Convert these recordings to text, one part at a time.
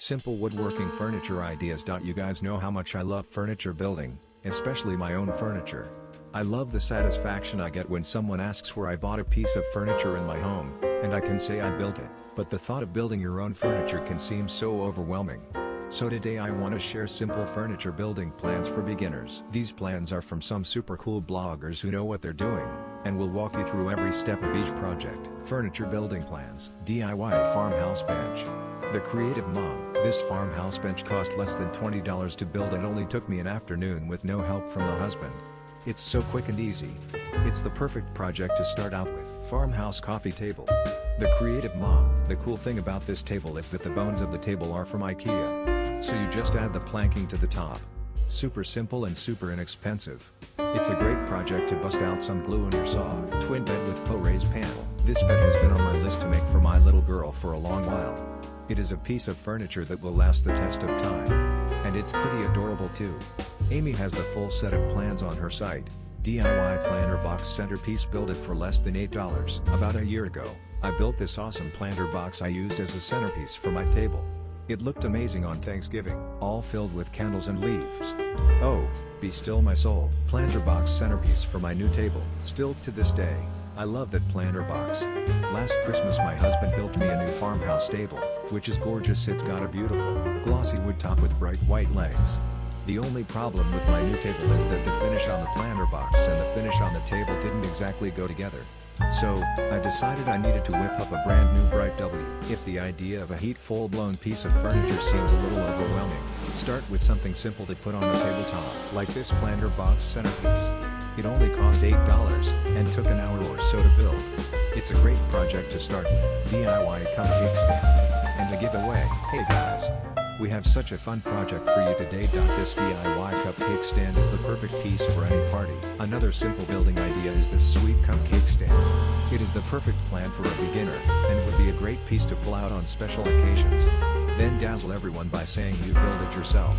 Simple woodworking furniture ideas. You guys know how much I love furniture building, especially my own furniture. I love the satisfaction I get when someone asks where I bought a piece of furniture in my home, and I can say I built it, but the thought of building your own furniture can seem so overwhelming. So today I want to share simple furniture building plans for beginners. These plans are from some super cool bloggers who know what they're doing, and will walk you through every step of each project. Furniture building plans. DIY farmhouse bench. The creative mom. This farmhouse bench cost less than $20 to build and only took me an afternoon with no help from the husband. It's so quick and easy. It's the perfect project to start out with. Farmhouse coffee table. The creative mom. The cool thing about this table is that the bones of the table are from IKEA. So you just add the planking to the top. Super simple and super inexpensive. It's a great project to bust out some glue and your saw. Twin bed with faux raised panel. This bed has been on my list to make for my little girl for a long while. It is a piece of furniture that will last the test of time. And it's pretty adorable too. Amy has the full set of plans on her site. DIY planter box centerpiece. Build it for less than $8. About a year ago, I built this awesome planter box I used as a centerpiece for my table. It looked amazing on Thanksgiving, all filled with candles and leaves. Oh, be still my soul. Planter box centerpiece for my new table. Still to this day, I love that planter box. Last Christmas my husband built me a new farmhouse table, which is gorgeous. It's got a beautiful, glossy wood top with bright white legs. The only problem with my new table is that the finish on the planter box and the finish on the table didn't exactly go together. So, I decided I needed to whip up a brand new bright W. If the idea of a heat full-blown piece of furniture seems a little overwhelming, start with something simple to put on a tabletop, like this planter box centerpiece. It only cost $8 and took an hour or so to build. It's a great project to start with. DIY cupcake stand. And a giveaway. Hey guys! We have such a fun project for you today. This DIY cupcake stand is the perfect piece for any party. Another simple building idea is this sweet cupcake stand. It is the perfect plan for a beginner, and would be a great piece to pull out on special occasions. Then dazzle everyone by saying you build it yourself.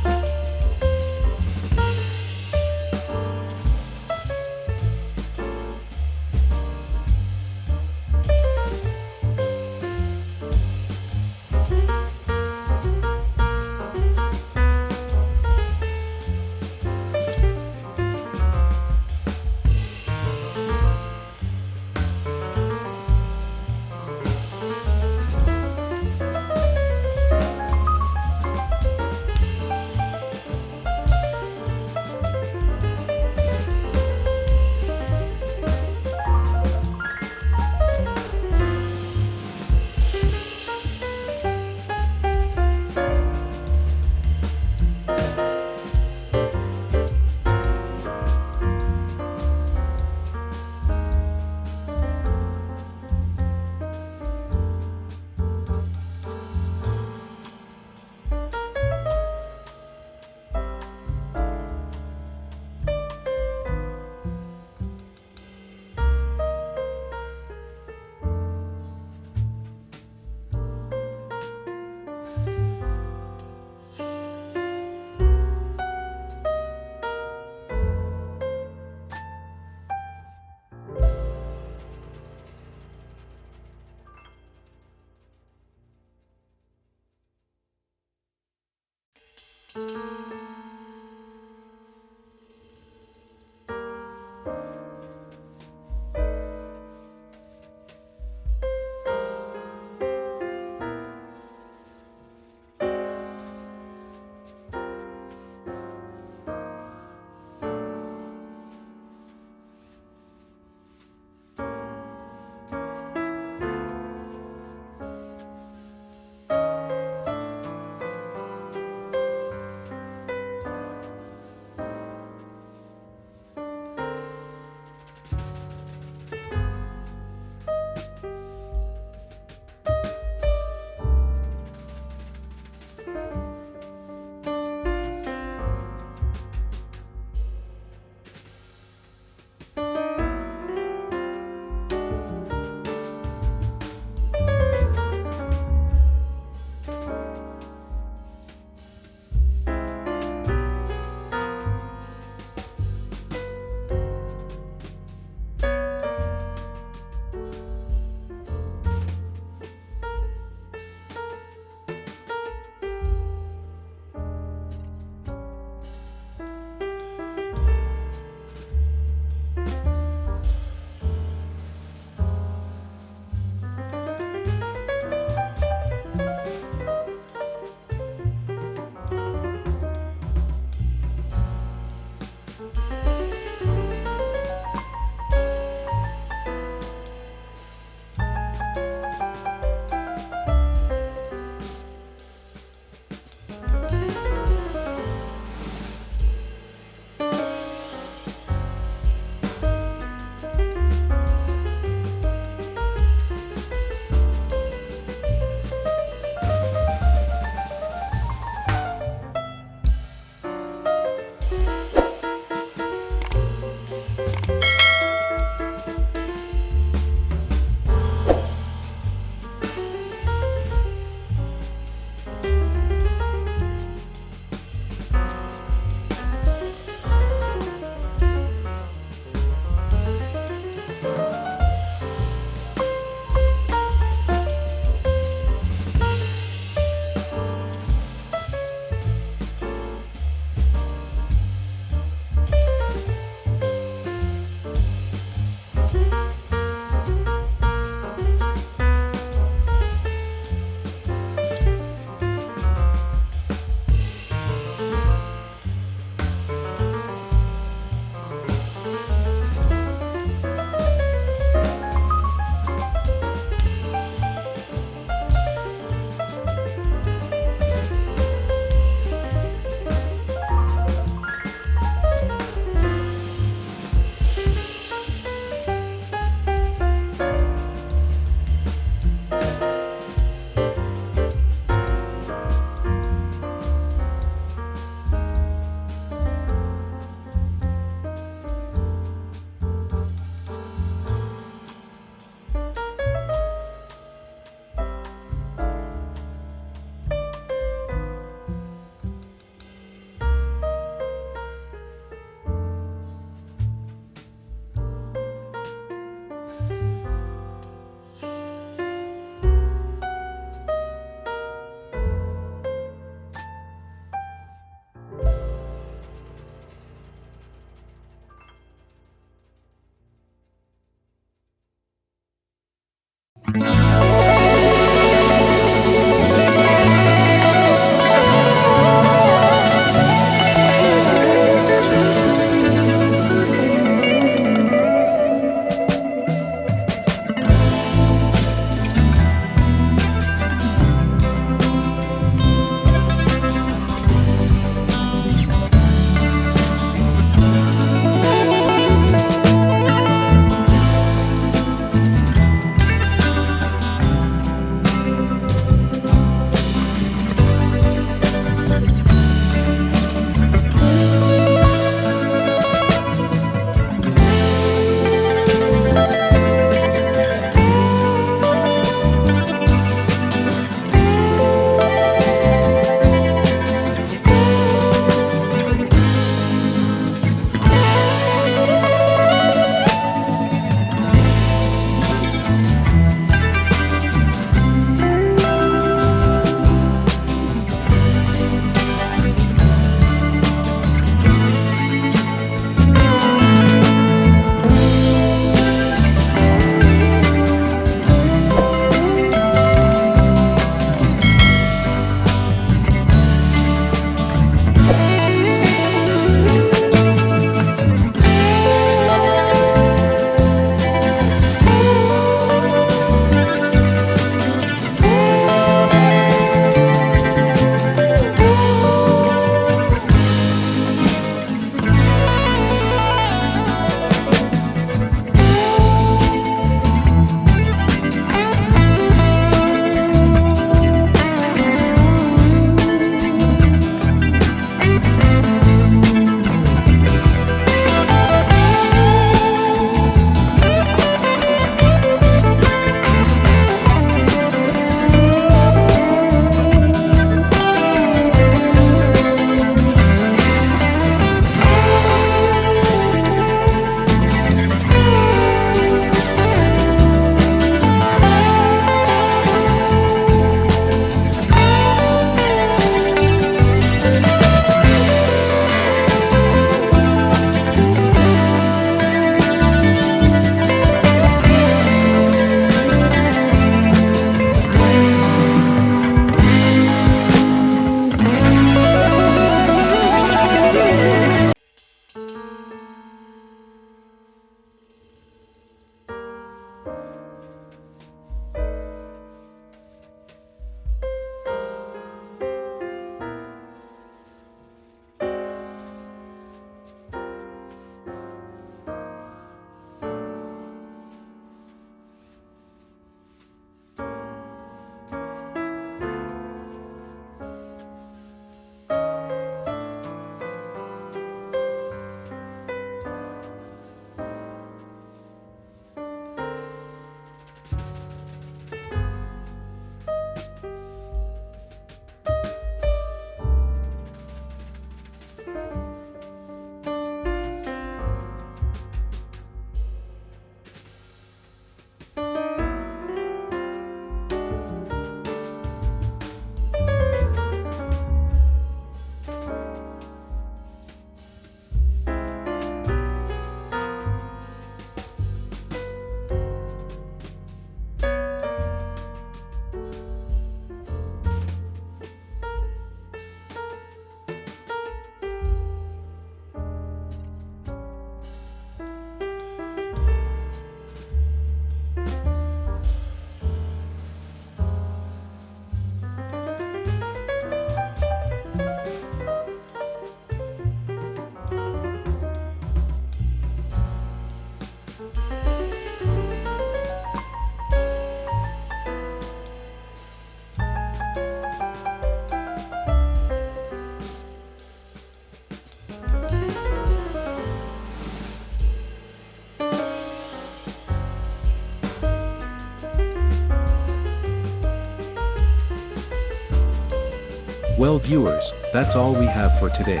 Well viewers, that's all we have for today.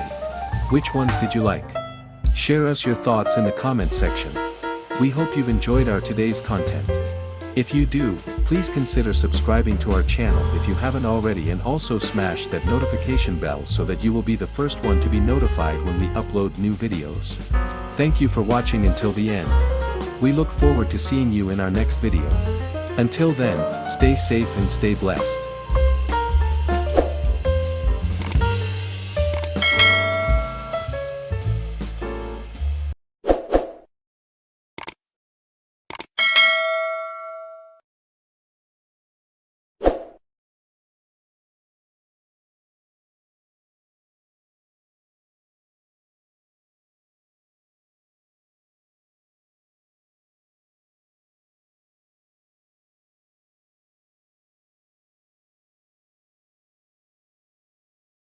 Which ones did you like? Share us your thoughts in the comment section. We hope you've enjoyed our today's content. If you do, please consider subscribing to our channel if you haven't already, and also smash that notification bell so that you will be the first one to be notified when we upload new videos. Thank you for watching until the end. We look forward to seeing you in our next video. Until then, stay safe and stay blessed.